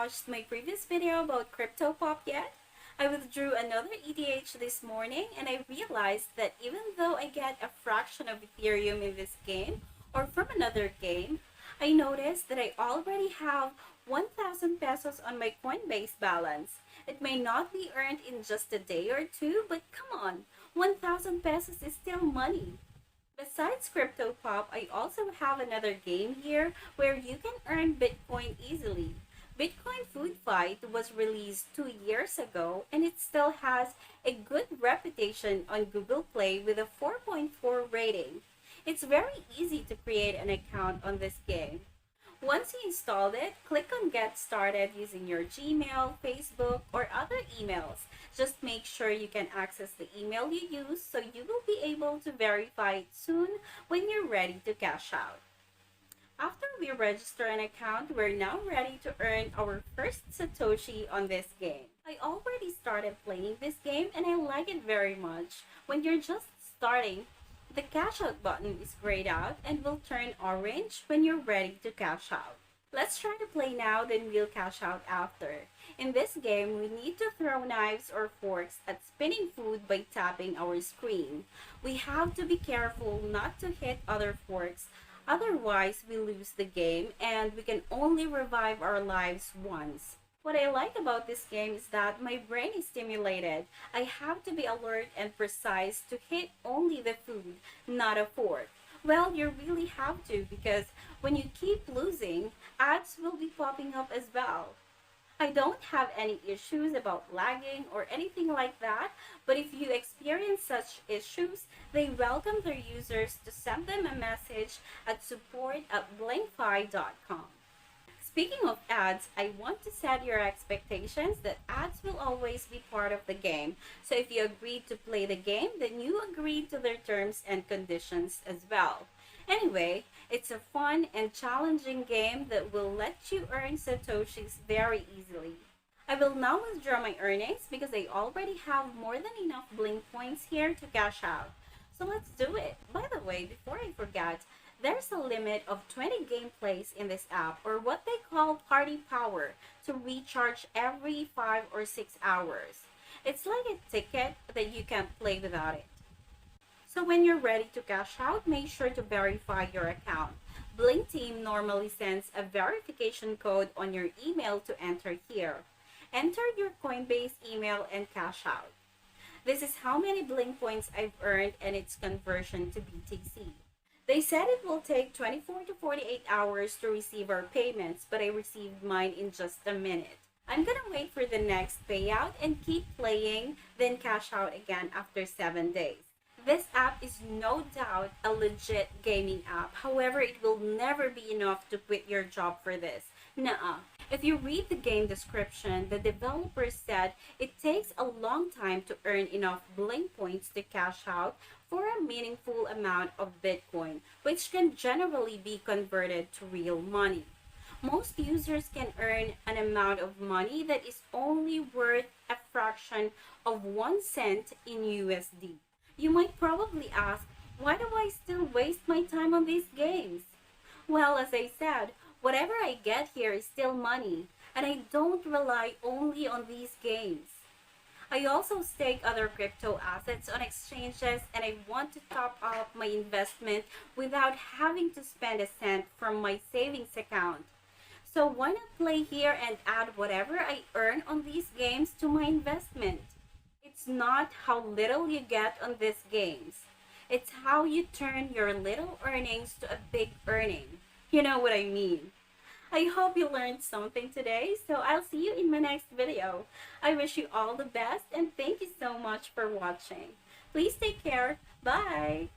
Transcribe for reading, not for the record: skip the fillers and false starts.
watched my previous video about crypto pop yet? I withdrew another ETH this morning and I realized that even though I get a fraction of Ethereum in this game or from another game, I noticed that I already have 1,000 pesos on my Coinbase balance. It may not be earned in just a day or two, but come on, 1,000 pesos is still money. Besides Crypto Pop, I also have another game here where you can earn Bitcoin easily. Bitcoin Food Fight was released 2 years ago and it still has a good reputation on Google Play with a 4.4 rating. It's very easy to create an account on this game. Once you installed it, click on Get Started using your Gmail, Facebook, or other emails. Just make sure you can access the email you use so you will be able to verify it soon when you're ready to cash out. After we register an account, we're now ready to earn our first Satoshi on this game. I already started playing this game and I like it very much. When you're just starting, the cash out button is grayed out and will turn orange when you're ready to cash out. Let's try to play now, then we'll cash out after. In this game, we need to throw knives or forks at spinning food by tapping our screen. We have to be careful not to hit other forks, otherwise we lose the game and we can only revive our lives once. What I like about this game is that my brain is stimulated. I have to be alert and precise to hit only the food, not a fork. Well, you really have to because when you keep losing, ads will be popping up as well. I don't have any issues about lagging or anything like that, but if you experience such issues, they welcome their users to send them a message at support@blingfi.com. Speaking of ads, I want to set your expectations that ads will always be part of the game. So if you agreed to play the game, then you agreed to their terms and conditions as well. Anyway, it's a fun and challenging game that will let you earn Satoshis very easily. I will now withdraw my earnings because I already have more than enough Bling Points here to cash out. So let's do it. By the way, before I forget, there's a limit of 20 gameplays in this app, or what they call party power, to recharge every 5 or 6 hours. It's like a ticket that you can't play without it. So when you're ready to cash out, make sure to verify your account. Bling Team normally sends a verification code on your email to enter here. Enter your Coinbase email and cash out. This is how many Bling Points I've earned and its conversion to BTC. They said it will take 24 to 48 hours to receive our payments, but I received mine in just a minute. I'm gonna wait for the next payout and keep playing, then cash out again after 7 days. This app is no doubt a legit gaming app. However, it will never be enough to quit your job for this. Nuh-uh. If you read the game description, the developers said it takes a long time to earn enough Bling Points to cash out for a meaningful amount of Bitcoin, which can generally be converted to real money. Most users can earn an amount of money that is only worth a fraction of 1 cent in USD. You might probably ask, why do I still waste my time on these games? Well, as I said, whatever I get here is still money, and I don't rely only on these games. I also stake other crypto assets on exchanges and I want to top up my investment without having to spend a cent from my savings account. So why not play here and add whatever I earn on these games to my investment? It's not how little you get on these games. It's how you turn your little earnings to a big earning. You know what I mean. I hope you learned something today, so I'll see you in my next video. I wish you all the best and thank you so much for watching. Please take care. Bye!